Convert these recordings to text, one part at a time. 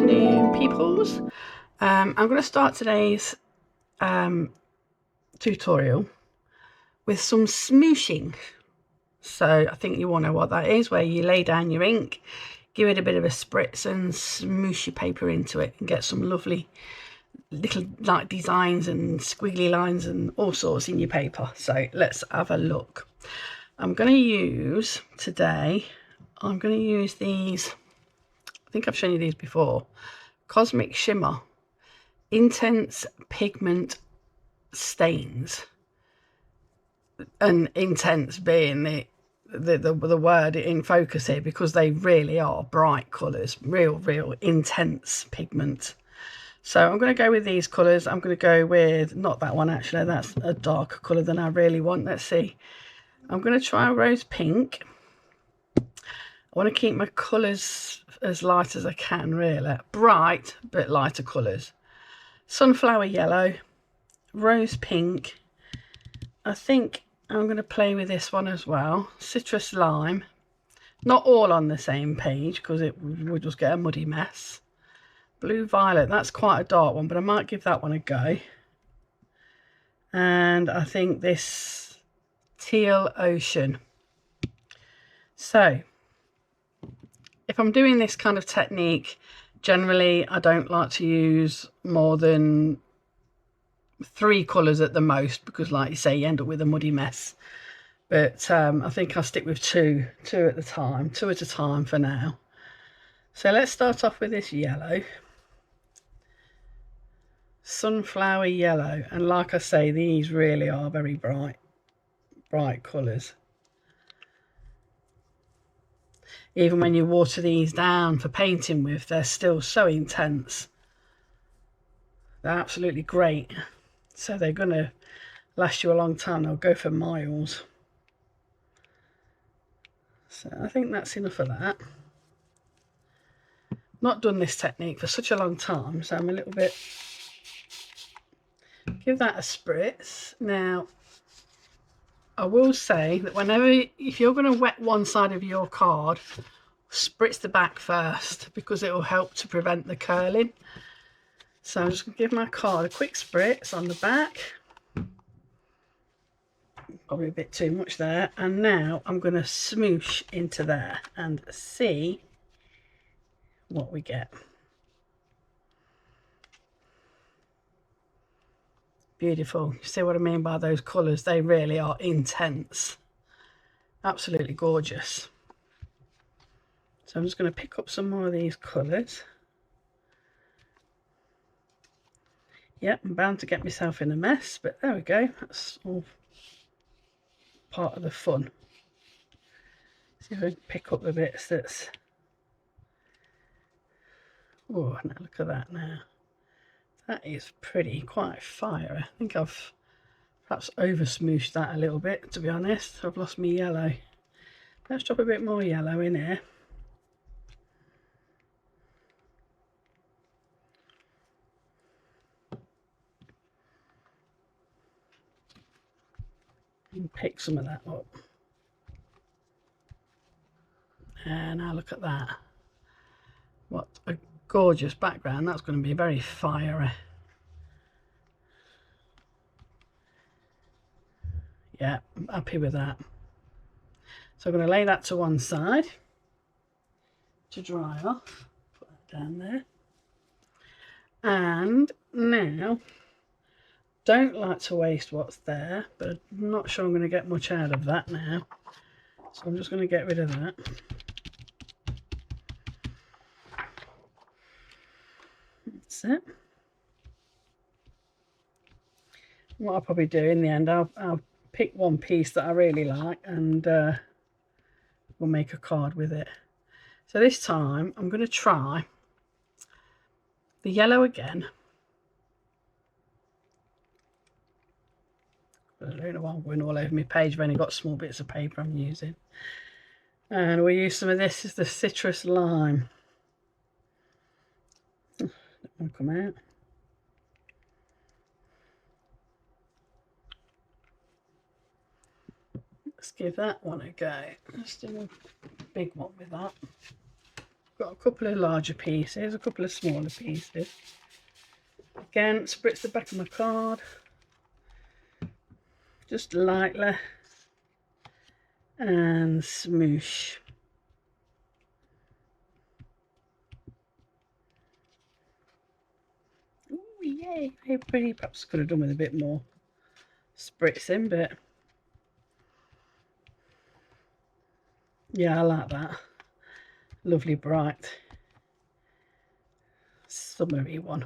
afternoon, peoples. I'm going to start today's tutorial with some smooshing. So I think you all know what that is, where you lay down your ink, give it a bit of a spritz and smoosh your paper into it and get some lovely little like designs and squiggly lines and all sorts in your paper. So let's have a look. I'm going to use today, I'm going to use these, I think I've shown you these before, Cosmic Shimmer Intense Pigment Stains, and intense being the word in focus here, because they really are bright colours, real intense pigment. So I'm going to go with these colours. I'm going to go with, not that one actually, that's a darker colour than I really want. Let's see, I'm going to try rose pink. I want to keep my colours as light as I can, really. Bright but lighter colours. Sunflower yellow, rose pink. I think I'm going to play with this one as well. Citrus lime. Not all on the same page because it would just get a muddy mess. Blue violet, that's quite a dark one, but I might give that one a go. And I think this teal ocean. So if I'm doing this kind of technique, generally I don't like to use more than 3 colours at the most, because like you say, you end up with a muddy mess. But I think I'll stick with two at a time for now. So let's start off with this yellow, sunflower yellow, and like I say, these really are very bright colours. Even when you water these down for painting with, they're still so intense. They're absolutely great. So they're going to last you a long time. They'll go for miles. So I think that's enough of that. Not done this technique for such a long time, so I'm a little bit... Give that a spritz. Now, I will say that if you're going to wet one side of your card, spritz the back first, because it will help to prevent the curling. So I'm just going to give my card a quick spritz on the back. Probably a bit too much there. And now I'm going to smoosh into there and see what we get. Beautiful. You see what I mean by those colours? They really are intense. Absolutely gorgeous. So I'm just going to pick up some more of these colours. Yep, I'm bound to get myself in a mess, but there we go. That's all part of the fun. See if I can pick up the bits that's... Oh, now look at that now. That is pretty, quite fiery. I think I've perhaps over smooshed that a little bit, to be honest. I've lost my yellow. Let's drop a bit more yellow in here. And pick some of that up. And now look at that. What a gorgeous background. That's going to be very fiery. Yeah, I'm happy with that. So I'm going to lay that to one side to dry off. Put that down there. And now, don't like to waste what's there, but I'm not sure I'm going to get much out of that now. So I'm just going to get rid of that. That's it. What I'll probably do in the end, I'll pick one piece that I really like and we'll make a card with it. So this time I'm going to try the yellow again. I don't know why I'm going all over my page. I've only got small bits of paper I'm using. And we'll use some of this is the citrus lime. Don't want to come out. Let's give that one a go. Let's do a big one with that. got a couple of larger pieces, a couple of smaller pieces. Again, spritz the back of my card, just lightly, and smoosh. Ooh, yay, how pretty. Perhaps could have done with a bit more spritzing, but yeah, I like that. Lovely bright summery one.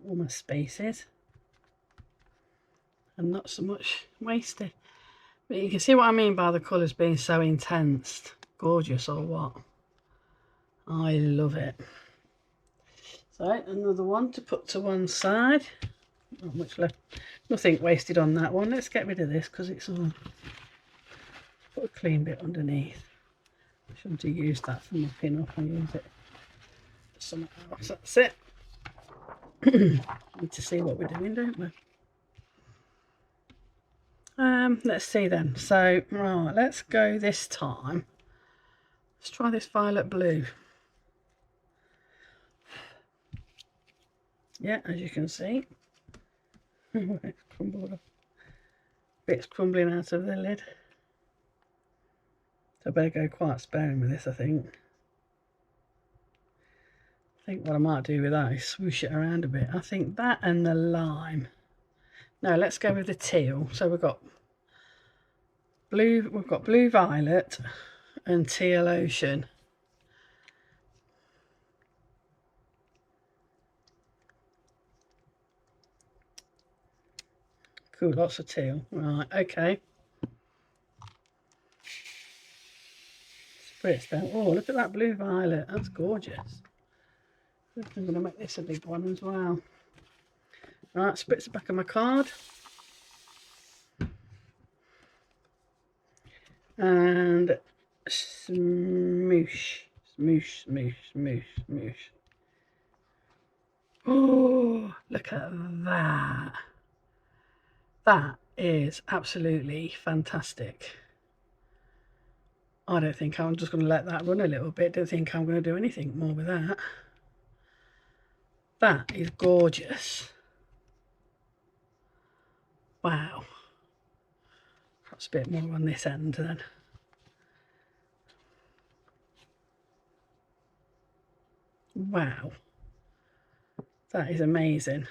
All my spaces and not so much wasted. But you can see what I mean by the colours being so intense. Gorgeous or what? I love it. So another one to put to one side. Not much left. Nothing wasted on that one. Let's get rid of this because it's all. Put a clean bit underneath. I shouldn't have used that for mopping up. I use it for something else. That's it. Need to see what we're doing, don't we? Let's see then. So right, let's go this time. Let's try this violet blue. Yeah, as you can see, it's crumbled up. Bits crumbling out of the lid. So I better go quite sparing with this, I think. I think what I might do with that is swoosh it around a bit. I think that and the lime. No, let's go with the teal. So we've got blue violet and teal ocean. Cool, lots of teal. Right, okay. Spritz down. Oh, look at that blue violet. That's gorgeous. I'm going to make this a big one as well. Right, spritz the back of my card. And smoosh, smoosh, smoosh, smoosh, smoosh. Oh, look at that. That is absolutely fantastic. I don't think I'm just going to let that run a little bit. Don't think I'm going to do anything more with that. That is gorgeous. Wow. Perhaps a bit more on this end then. Wow. That is amazing.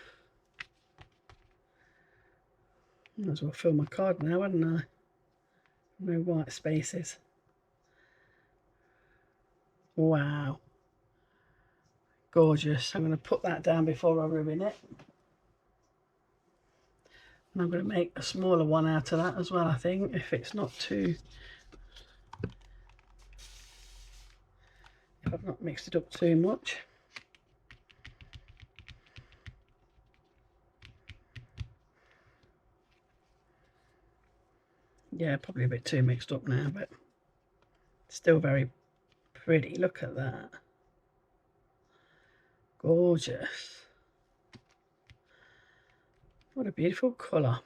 Might as well fill my card now, hadn't I? No white spaces. Wow. Gorgeous. I'm going to put that down before I ruin it. And I'm going to make a smaller one out of that as well, I think, if it's not too... if I've not mixed it up too much. Yeah, probably a bit too mixed up now, but still very pretty. Look at that. Gorgeous. What a beautiful colour.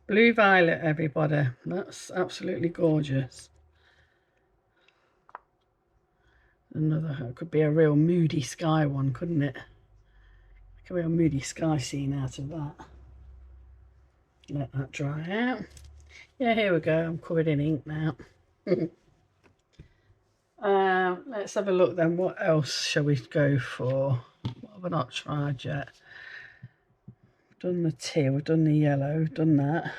Blue violet, everybody. That's absolutely gorgeous. Another, it could be a real moody sky one, couldn't it? Make a real moody sky scene out of that. Let that dry out. Yeah, here we go. I'm covered in ink now. Let's have a look then. What else shall we go for? What have I not tried yet? Done the teal, we've done the yellow, done that.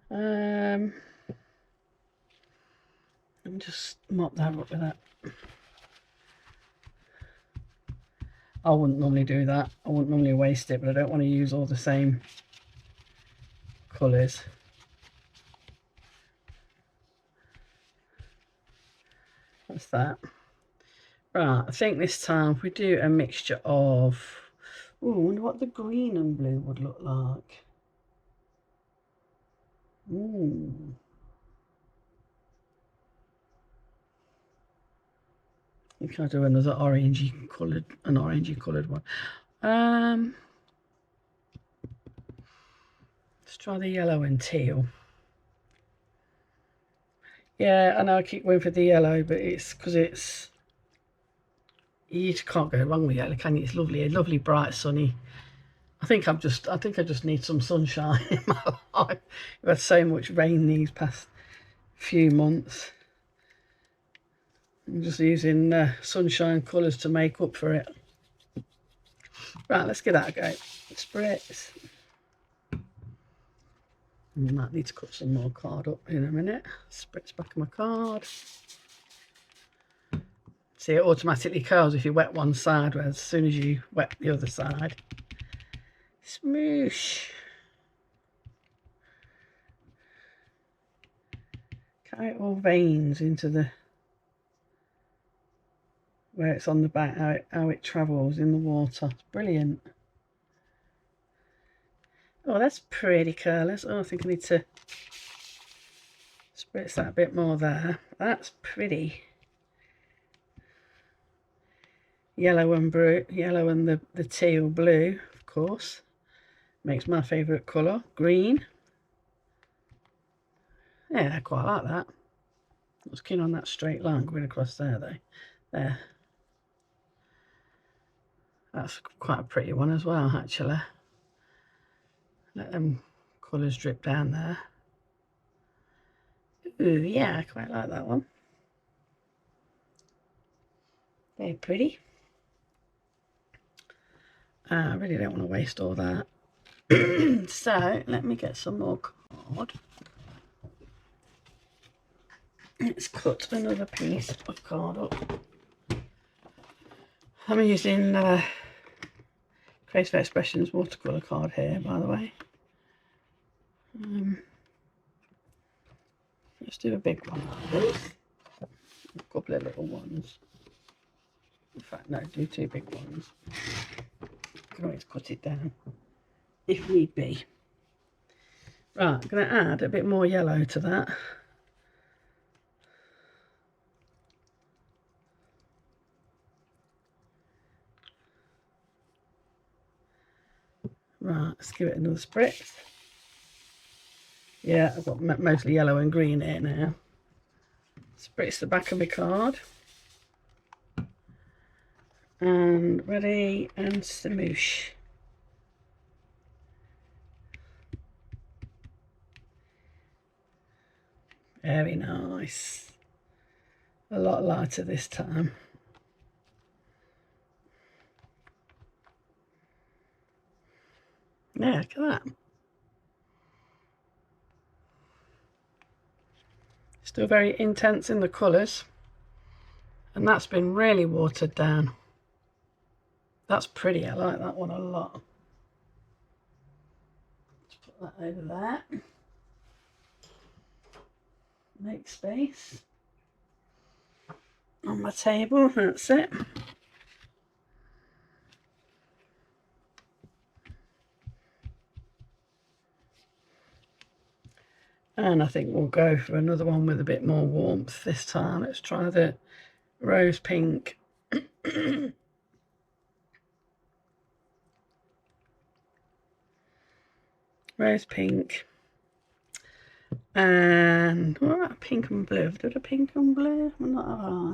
Let me just mop that up with that. I wouldn't normally do that. I wouldn't normally waste it, but I don't want to use all the same colours. That's that. Right, I think this time we do a mixture of... ooh, I wonder what the green and blue would look like. Ooh. I think I'll do another orangey coloured one. Let's try the yellow and teal. Yeah, I know I keep going for the yellow, but it's because it's, you just can't go wrong with yellow, can you? It's lovely, lovely, bright, sunny. I think I just need some sunshine in my life. We've had so much rain these past few months. I'm just using sunshine colours to make up for it. Right, let's give that a go. Spritz. I might need to cut some more card up in a minute. Spritz back of my card. See, it automatically curls if you wet one side, whereas as soon as you wet the other side. Smoosh. Carry all veins into the, where it's on the back, how it travels in the water. It's brilliant. Oh, that's pretty colours. Oh, I think I need to spritz that a bit more there. That's pretty. Yellow and blue, yellow and the teal blue, of course. Makes my favourite colour. Green. Yeah, I quite like that. I was keen on that straight line going across there though. There. That's quite a pretty one as well, actually. Let them colours drip down there. Ooh, yeah, I quite like that one. Very pretty. I really don't want to waste all that. So, let me get some more card. Let's cut another piece of card up. I'm using Creative Expressions watercolour card here, by the way. Let's do a big one like this. A couple of little ones. In fact, no, do two big ones. I can always cut it down if need be. Right, I'm going to add a bit more yellow to that. Right, let's give it another spritz. Yeah, I've got mostly yellow and green here now. Spritz the back of my card. And ready, and smoosh. Very nice. A lot lighter this time. Yeah, look at that. Still very intense in the colours. And that's been really watered down. That's pretty, I like that one a lot. Let's put that over there. Make space on my table, that's it. And I think we'll go for another one with a bit more warmth this time. Let's try the rose pink. Rose pink. And what about pink and blue? Have I done a pink and blue? I'm not, have I?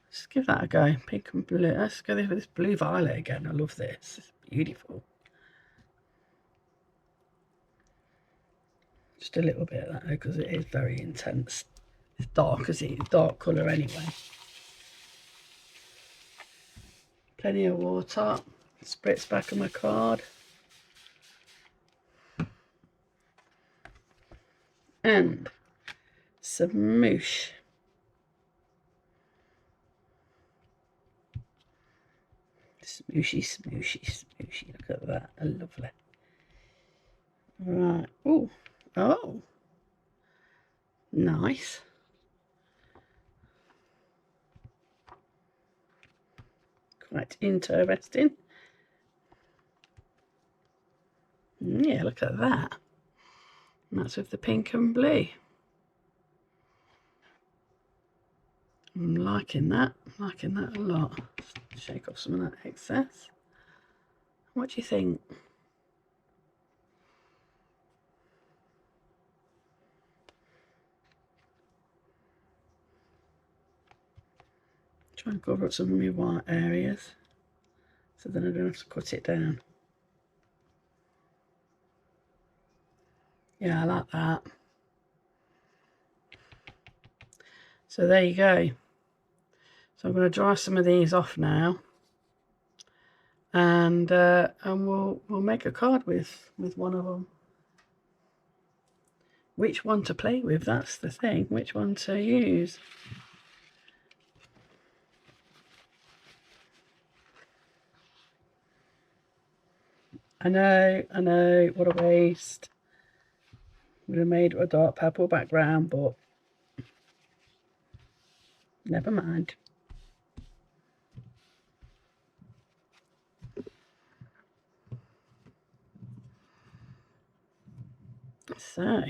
Let's give that a go. Pink and blue. Let's go with this blue violet again. I love this. It's beautiful. Just a little bit of that because it is very intense. It's dark, as it's dark colour anyway. Plenty of water. Spritz back of my card. And smoosh. Smooshy, smooshy, smooshy. Look at that. Lovely. Right. Oh. Oh. Nice. Quite interesting. Yeah, look at that. And that's with the pink and blue. I'm liking that. I'm liking that a lot. Shake off some of that excess. What do you think? Try and cover up some of my white areas so then I don't have to cut it down. Yeah, I like that. So there you go. So I'm going to dry some of these off now, and we'll make a card with one of them. Which one to play with, that's the thing, which one to use. I know, what a waste. Would have made a dark purple background, but never mind. So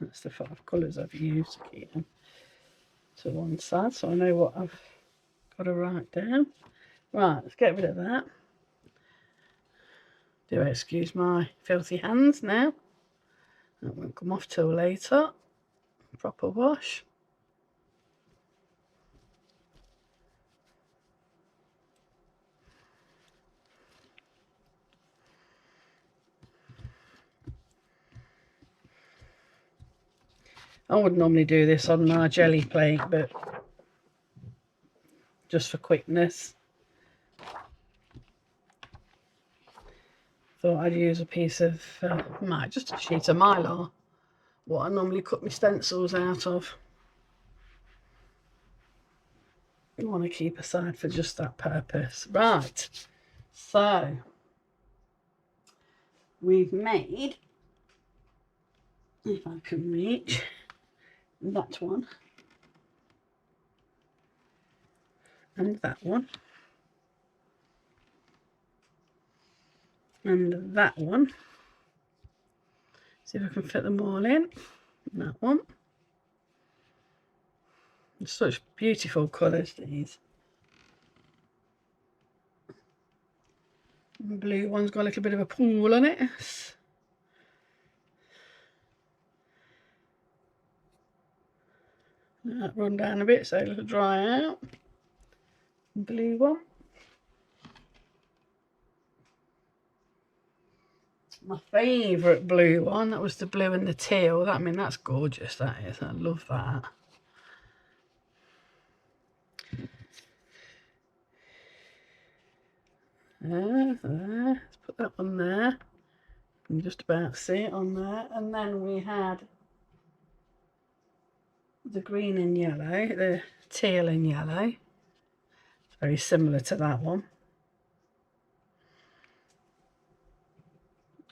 that's the 5 colours I've used. Keep them to one side so I know what I've got to write down. Right, let's get rid of that. Do excuse my filthy hands now. That won't come off till later. Proper wash. I would normally do this on my jelly plate, but just for quickness, thought I'd use a piece of, just a sheet of Mylar, what I normally cut my stencils out of. You want to keep aside for just that purpose. Right, so we've made, if I can reach, that one and that one and that one. See if I can fit them all in. And that one. Such beautiful colours, these. The blue one's got a little bit of a pool on it. That run down a bit so it'll dry out. Blue one. My favourite blue one, that was the blue and the teal. I mean, that's gorgeous, that is. I love that. Let's put that one there. You can just about see it on there. And then we had the green and yellow, the teal and yellow. It's very similar to that one.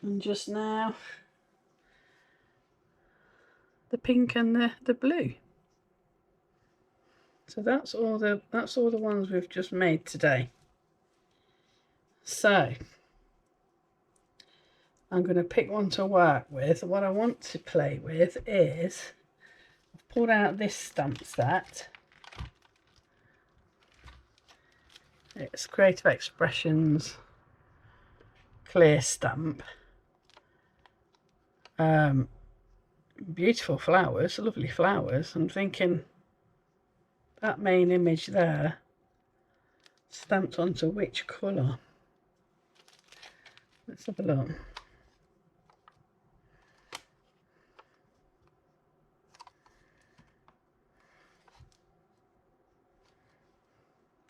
And just now the pink and the blue. So that's all the ones we've just made today. So I'm going to pick one to work with. What I want to play with is, I've pulled out this stamp set. It's Creative Expressions clear stamp. Beautiful flowers, lovely flowers. I'm thinking that main image there stamped onto which colour? Let's have a look.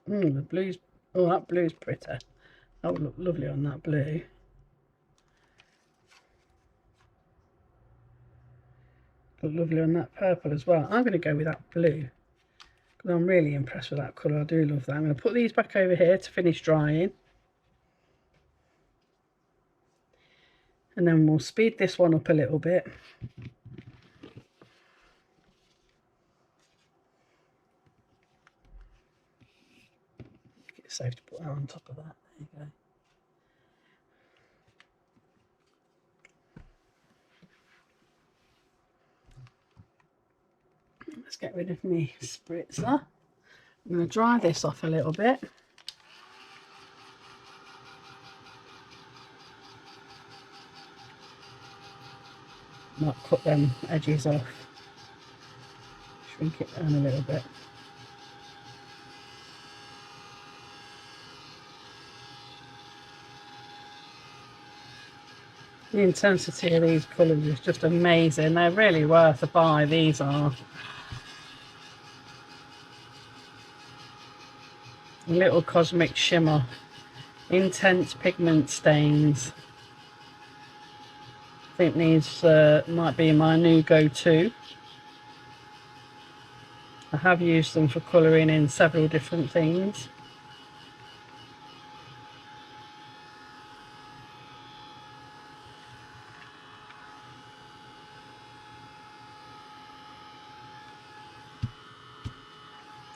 The blue's, oh, that blue's pretty. That would look lovely on that blue. Look lovely on that purple as well. I'm going to go with that blue because I'm really impressed with that colour. I do love that. I'm going to put these back over here to finish drying. And then we'll speed this one up a little bit. It's safe to put that on top of that. There you go. Let's get rid of my spritzer. I'm going to dry this off a little bit. Not cut them edges off. Shrink it down a little bit. The intensity of these colours is just amazing. They're really worth a buy, these are. Little cosmic shimmer, intense pigment stains. I think these might be my new go-to. I have used them for colouring in several different things.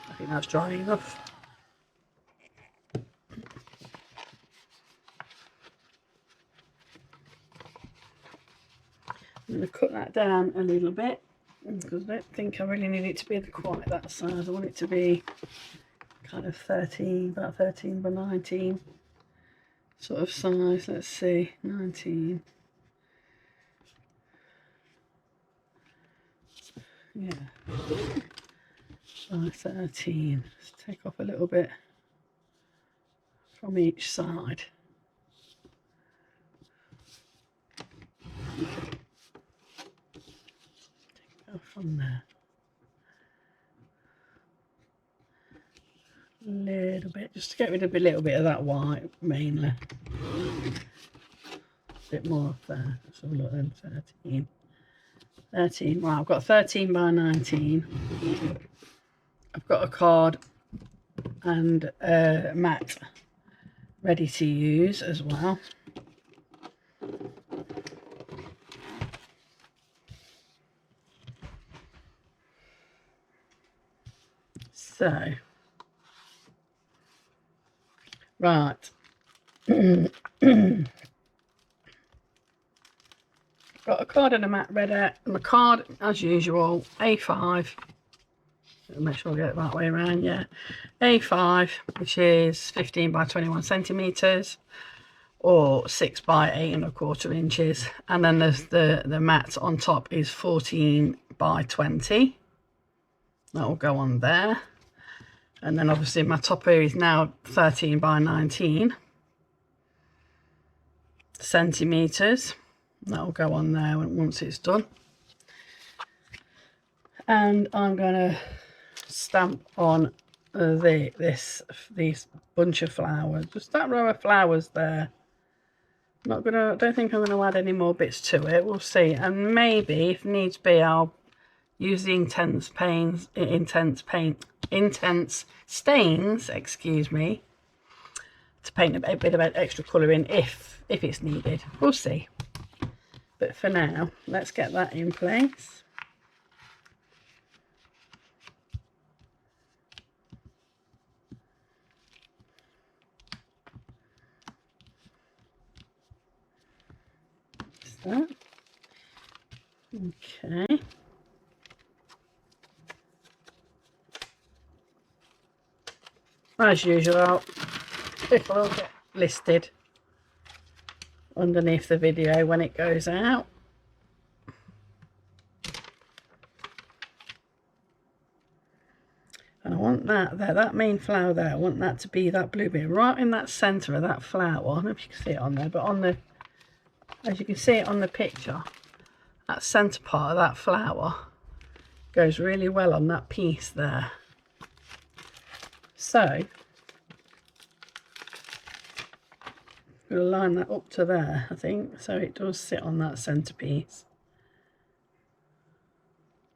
I think that's dry enough. I'm going to cut that down a little bit because I don't think I really need it to be quite that size. I want it to be kind of 13, about 13 by 19 sort of size. Let's see, 19. Yeah, by 13. Let's take off a little bit from each side. Take it off from there. A little bit, just to get rid of a little bit of that white mainly. A bit more up there. Let's have a look then. 13. 13. Right, I've got 13 by 19. I've got a card and a mat ready to use as well. So, right. Got a card and a mat ready. And the card, as usual, A5. Make sure I get it that way around, yeah. A5, which is 15 by 21 centimetres, or 6 by 8¼ inches. And then there's the mat on top is 14 by 20. That will go on there. And then obviously my top here is now 13 by 19 centimetres. That will go on there once it's done. And I'm going to stamp on these bunch of flowers. Just that row of flowers there. I don't think I'm going to add any more bits to it. We'll see. And maybe, if needs be, I'll use the intense stains, excuse me, to paint a bit of extra colour in if it's needed. We'll see. But for now, let's get that in place. That. Okay. As usual, it will get listed underneath the video when it goes out. And I want that there, that main flower there, I want that to be that blue bit right in that centre of that flower. I don't know if you can see it on there, but on the, as you can see it on the picture, that centre part of that flower goes really well on that piece there. So I'm going to line that up to there, I think, so it does sit on that centrepiece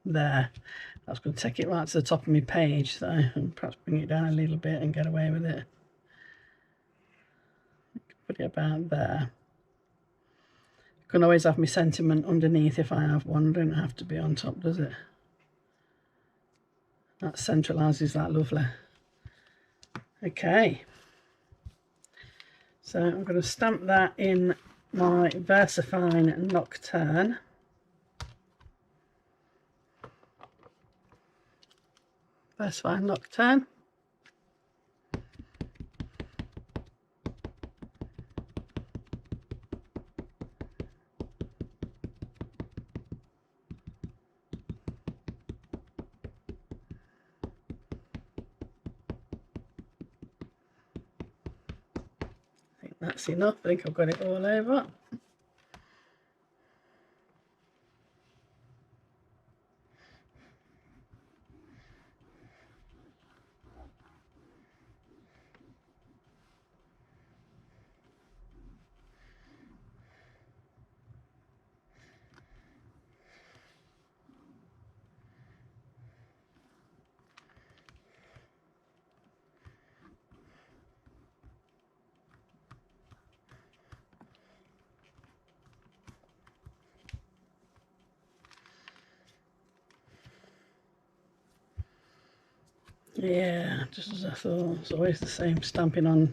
there. I was going to take it right to the top of my page, so and perhaps bring it down a little bit and get away with it. Put it about there. I can always have my sentiment underneath if I have one. Don't have to be on top, does it? That centralises that lovely. Okay. So I'm going to stamp that in my VersaFine Nocturne. VersaFine Nocturne. I think that's enough. I think I've got it all over. Yeah, just as I thought. It's always the same, stamping on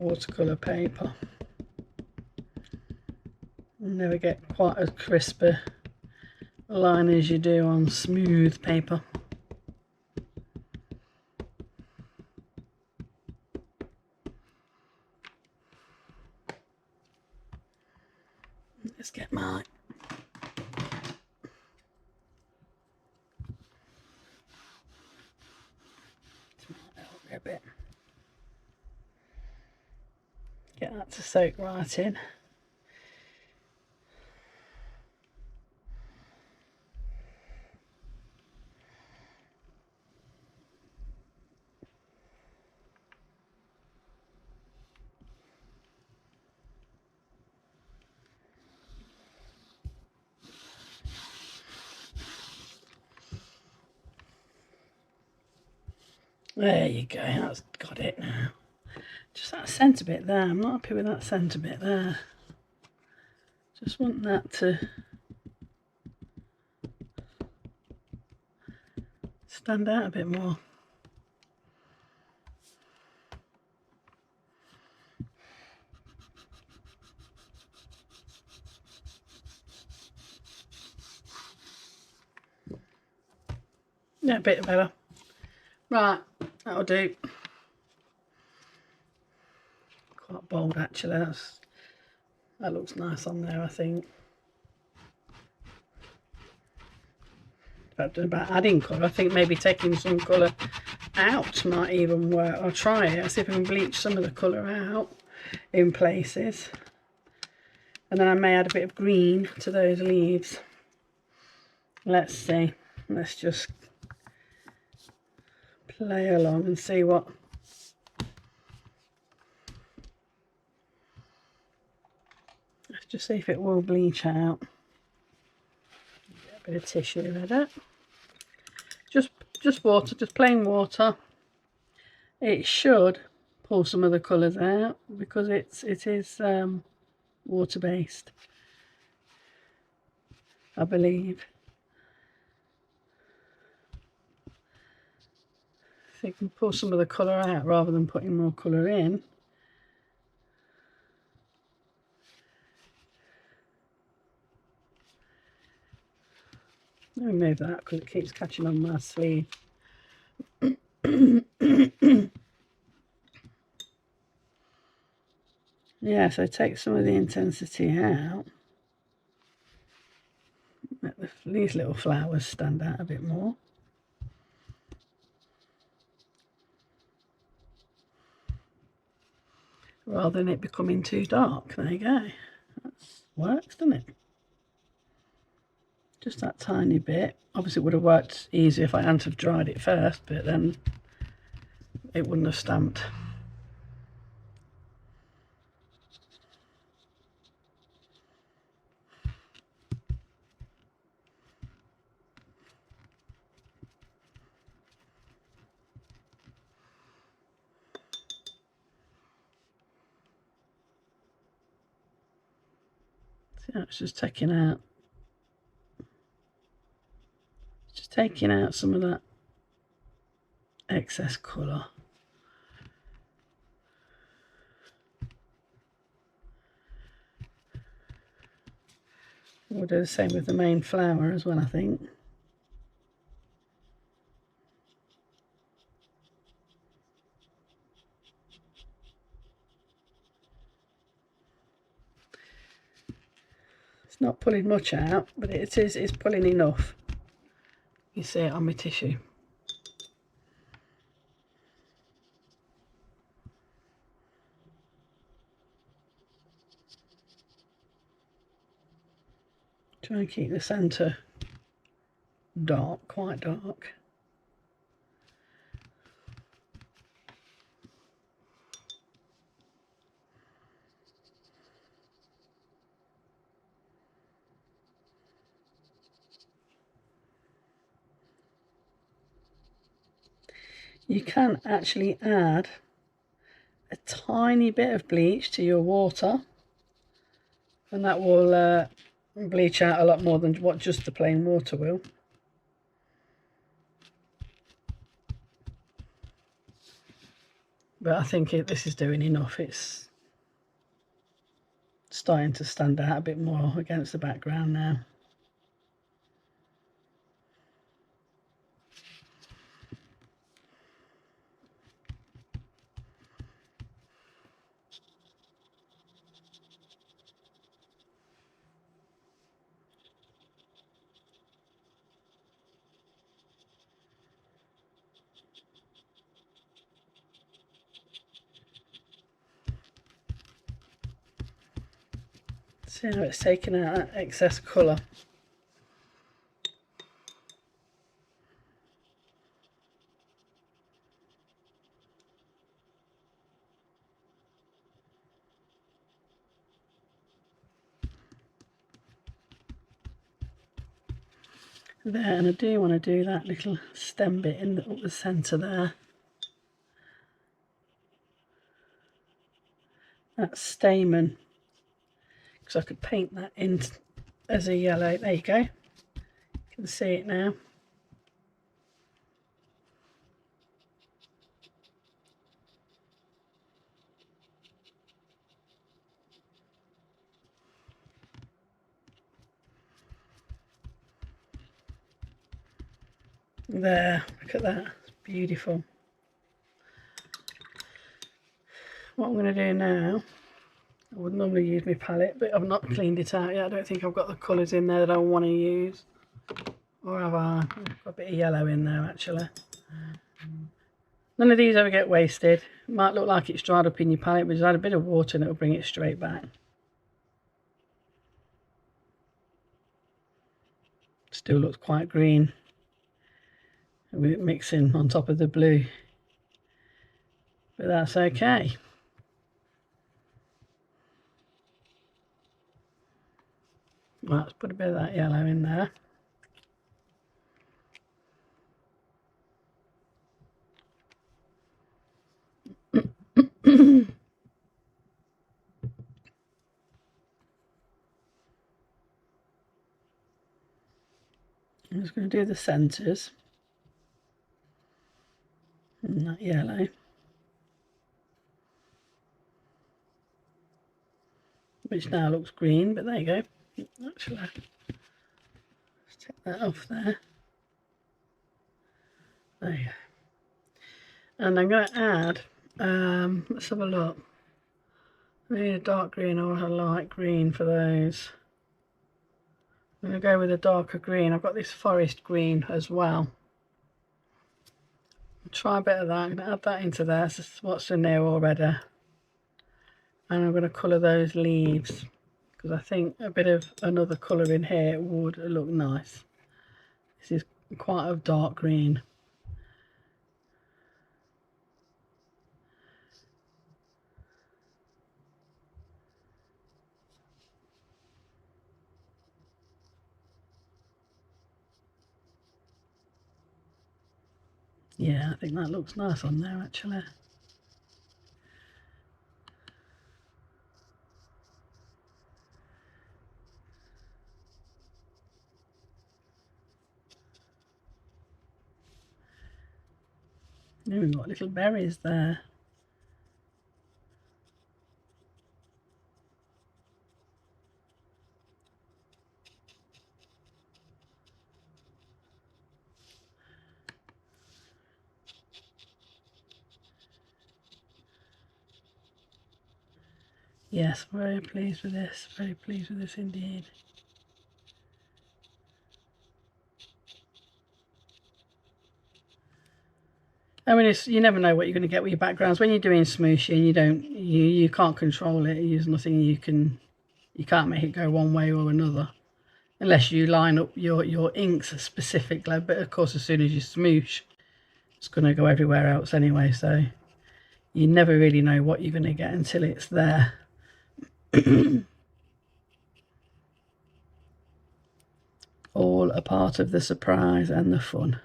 watercolour paper. You never get quite as crisp a line as you do on smooth paper. Let's get my a bit. Get that to soak right in. There you go, that's got it now. Just that centre bit there, I'm not happy with that centre bit there. Just want that to stand out a bit more. Yeah, a bit better. Right, that'll do. Quite bold actually, that looks nice on there, I think. About adding colour, I think maybe taking some colour out might even work. I'll try it. I'll see if I can bleach some of the colour out in places, and then I may add a bit of green to those leaves. Let's see. Let's just play along and see what. Let's just see if it will bleach out. Get a bit of tissue with it. Just water, just plain water. It should pull some of the colours out because it is water based, I believe. So you can pull some of the colour out rather than putting more colour in. Let me move that because it keeps catching on my sleeve. Yeah, so take some of the intensity out. Let these little flowers stand out a bit more. Rather than it becoming too dark. There you go. That works, doesn't it? Just that tiny bit. Obviously it would have worked easier if I hadn't have dried it first, but then it wouldn't have stamped. See how it's just taking out some of that excess colour. We'll do the same with the main flower as well, I think. It's not pulling much out, but it's pulling enough. You see it on my tissue. Try and keep the centre dark, quite dark. You can actually add a tiny bit of bleach to your water, and that will bleach out a lot more than what just the plain water will. but I think this is doing enough. It's starting to stand out a bit more against the background now. See how it's taking out that excess colour. There, and I do want to do that little stem bit in up the centre there. That stamen, because I could paint that in as a yellow. There you go, you can see it now. There, look at that, it's beautiful. What I'm going to do now, I would normally use my palette, but I've not cleaned it out yet. I don't think I've got the colours in there that I want to use. Or have I? I've got a bit of yellow in there actually. None of these ever get wasted. It might look like it's dried up in your palette, but just add a bit of water and it'll bring it straight back. Still looks quite green with it mixing on top of the blue, but that's okay. Right, let's put a bit of that yellow in there. I'm just going to do the centres and that yellow. Which now looks green, but there you go. Actually, let's take that off there. There you go. And I'm going to add, let's have a look. I need a dark green or a light green for those. I'm going to go with a darker green. I've got this forest green as well. I'll try a bit of that. I'm going to add that into there. So what's in there already. And I'm going to colour those leaves, because I think a bit of another colour in here would look nice. This is quite a dark green. Yeah, I think that looks nice on there actually. We've got little berries there. Yes, very pleased with this. Very pleased with this indeed. I mean, you never know what you're going to get with your backgrounds. When you're doing smooshing, you can't control it. There's nothing you can't make it go one way or another, unless you line up your inks specifically. But of course, as soon as you smoosh, it's going to go everywhere else anyway. So you never really know what you're going to get until it's there. All a part of the surprise and the fun.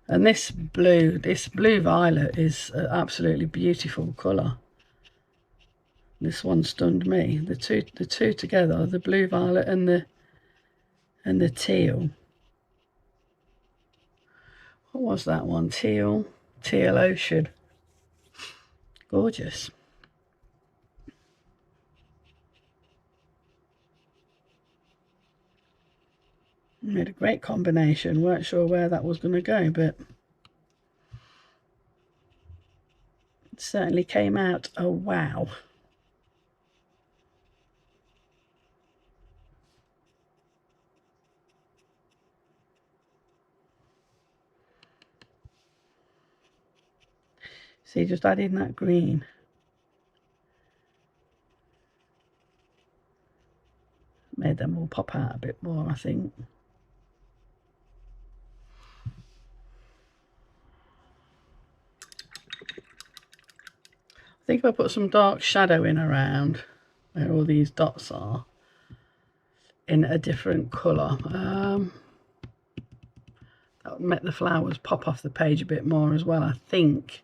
And this blue violet is an absolutely beautiful colour. This one stunned me. The two together, the blue violet and the teal, What was that one? Teal Ocean. Gorgeous. Made a great combination. Weren't sure where that was going to go, but it certainly came out a wow. See, just adding that green. Made them all pop out a bit more, I think. I think if I put some dark shadow in around where all these dots are in a different colour, that would make the flowers pop off the page a bit more as well, I think.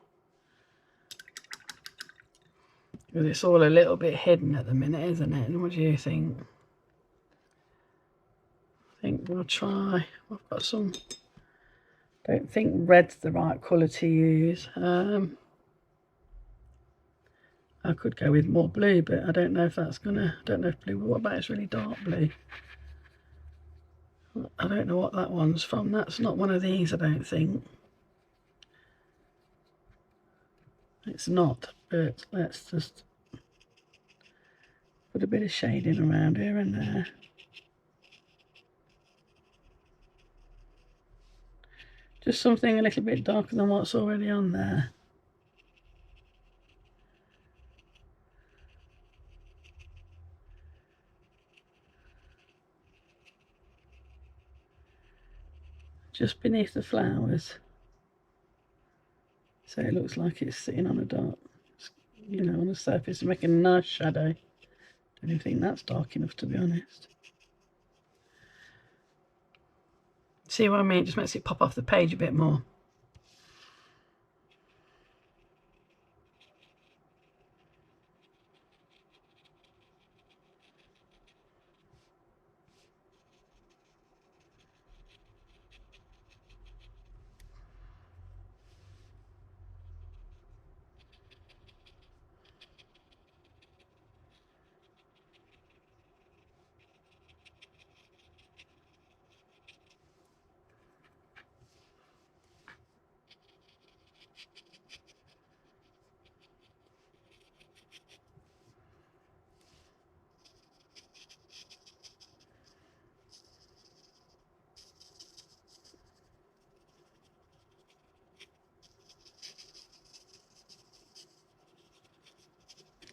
Because it's all a little bit hidden at the minute, isn't it? What do you think? I think we'll try. I've got some. Don't think red's the right colour to use. I could go with more blue, but I don't know if that's gonna. I don't know if blue. What about it's really dark blue? I don't know what that one's from. That's not one of these, I don't think. It's not, but let's just put a bit of shading around here and there. Just something a little bit darker than what's already on there. Just beneath the flowers. So it looks like it's sitting on a dark, you know, on the surface, making a nice shadow. Don't even think that's dark enough, to be honest. See what I mean? It just makes it pop off the page a bit more.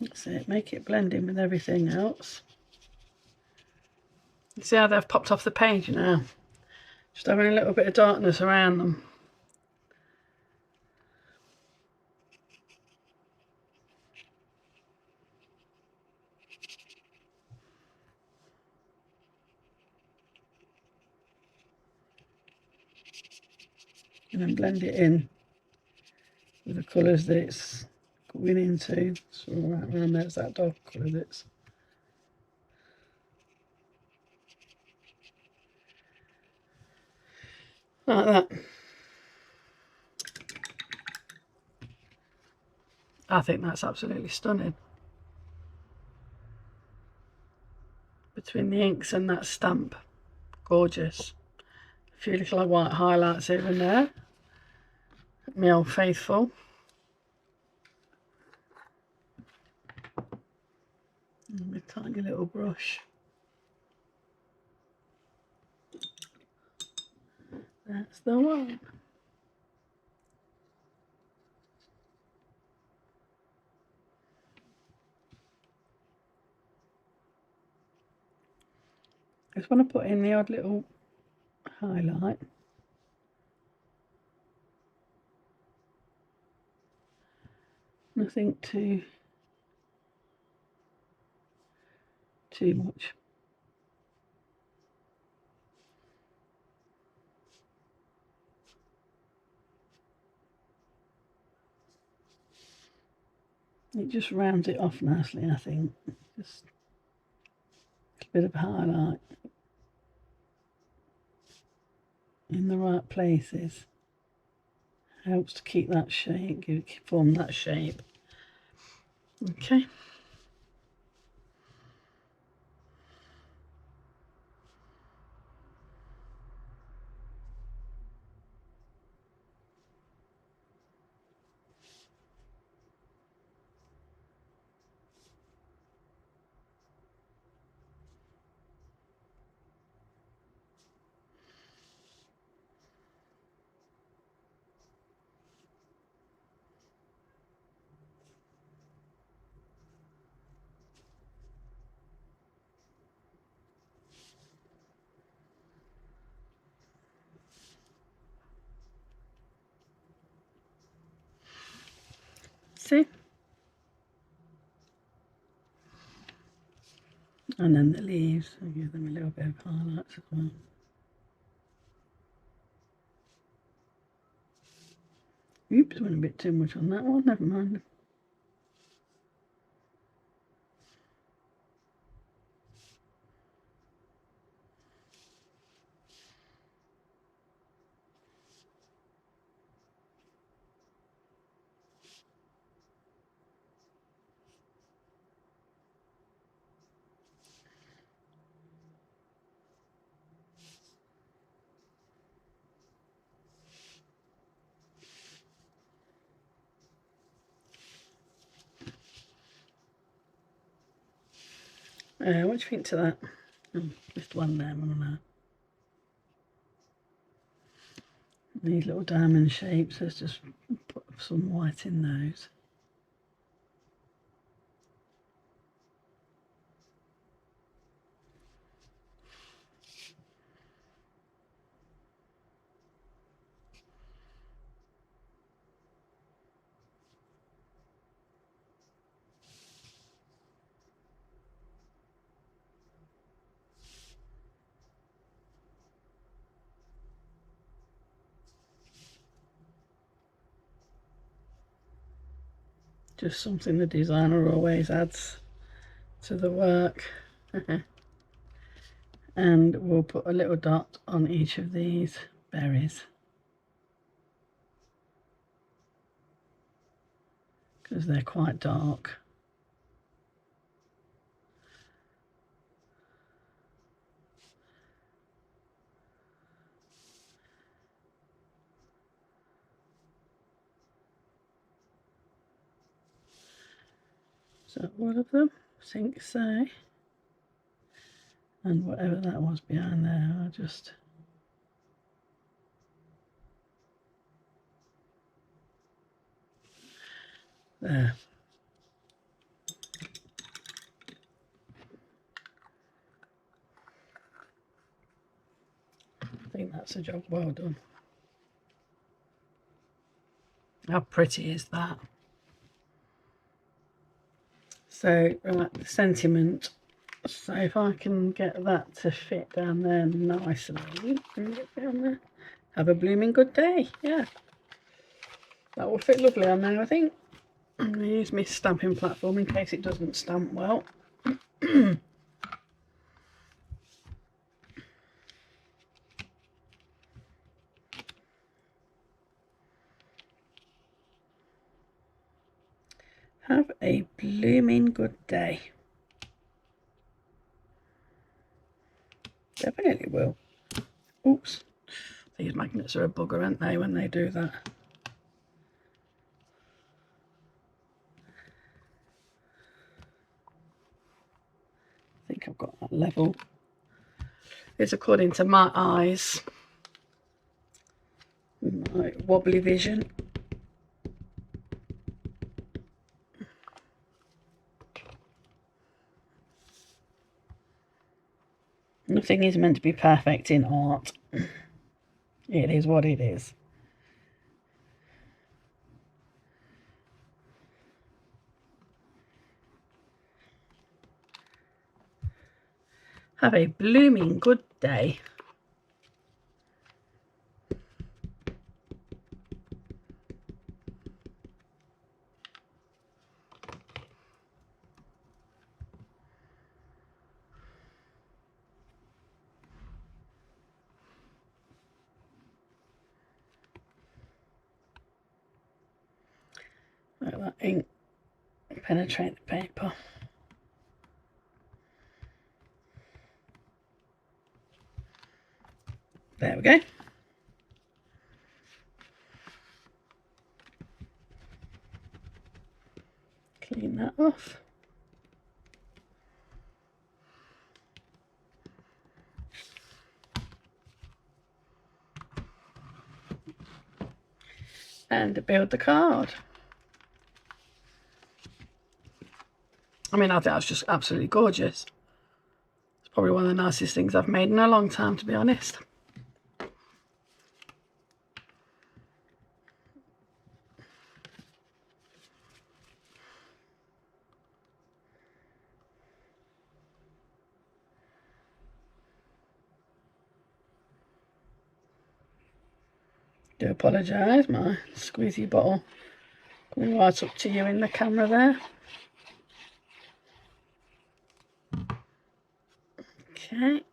That's it, make it blend in with everything else. You see how they've popped off the page now? Just having a little bit of darkness around them. And then blend it in with the colours that it's going into. So right around there's that dark colour that's like that. I think that's absolutely stunning. Between the inks and that stamp, gorgeous. A few little white highlights here and there. My old faithful. And my tiny little brush. That's the one. I just want to put in the odd little highlight. Nothing too much. It just rounds it off nicely, I think. Just a bit of highlight in the right places. helps to keep that shape, form that shape. Okay. See? And then the leaves, I'll give them a little bit of highlights as well. Oops, went a bit too much on that one, never mind. What do you think to that? Oh, just one there, one on there. These little diamond shapes, let's just put some white in those. Just something the designer always adds to the work. And we'll put a little dot on each of these berries because they're quite dark. So all of them, I think so. And whatever that was behind there, I'll just there. I think that's a job well done. How pretty is that? So, right, the sentiment. So if I can get that to fit down there nicely, bring it down there. Have a blooming good day. Yeah, that will fit lovely on there, I think. I'm going to use my stamping platform in case it doesn't stamp well. Have a blooming good day. Definitely will. Oops. These magnets are a bugger, aren't they, when they do that? I think I've got that level. It's according to my eyes, my wobbly vision. Nothing is meant to be perfect in art. It is what it is. Have a blooming good day. ink penetrate the paper. There we go. Clean that off. And build the card. I mean, I think that's just absolutely gorgeous. It's probably one of the nicest things I've made in a long time, to be honest. Do apologise, my squeezy bottle coming right up to you in the camera there. Okay.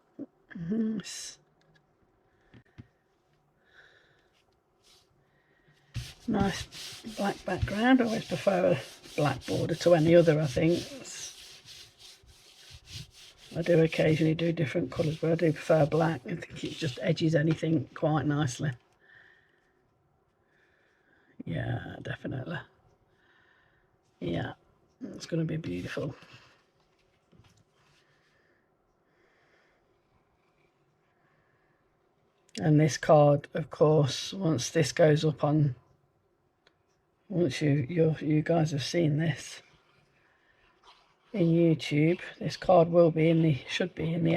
Nice black background. I always prefer a black border to any other, I think. I do occasionally do different colours, but I do prefer black. I think it just edges anything quite nicely. Yeah, definitely. Yeah, it's going to be beautiful. And this card, of course, once this goes up on, once you guys have seen this in YouTube, this card will be in the, should be in the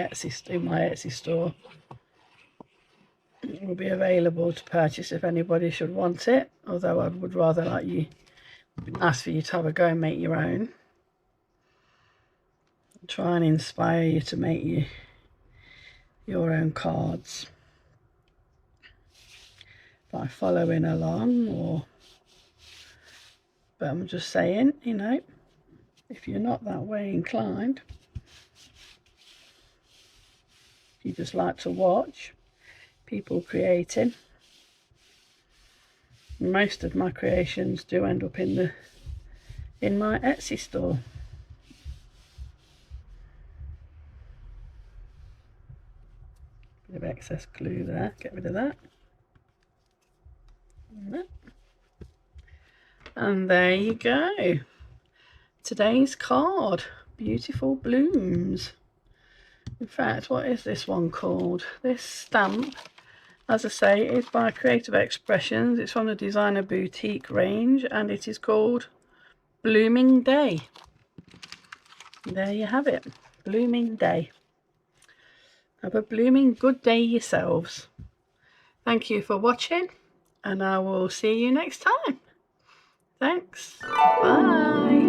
in my Etsy store. It will be available to purchase if anybody should want it, although I would rather like you, ask for you to have a go and make your own. Try and inspire you to make your own cards by following along, but I'm just saying, you know, if you're not that way inclined, if you just like to watch people creating, most of my creations do end up in my Etsy store. Bit of excess glue there, get rid of that. And there you go. Today's card, Beautiful Blooms. In fact, what is this one called? This stamp, as I say, is by Creative Expressions. It's from the Designer Boutique range, and it is called Blooming Day. There you have it, Blooming Day. Have a blooming good day yourselves. Thank you for watching, and I will see you next time. Thanks. Bye.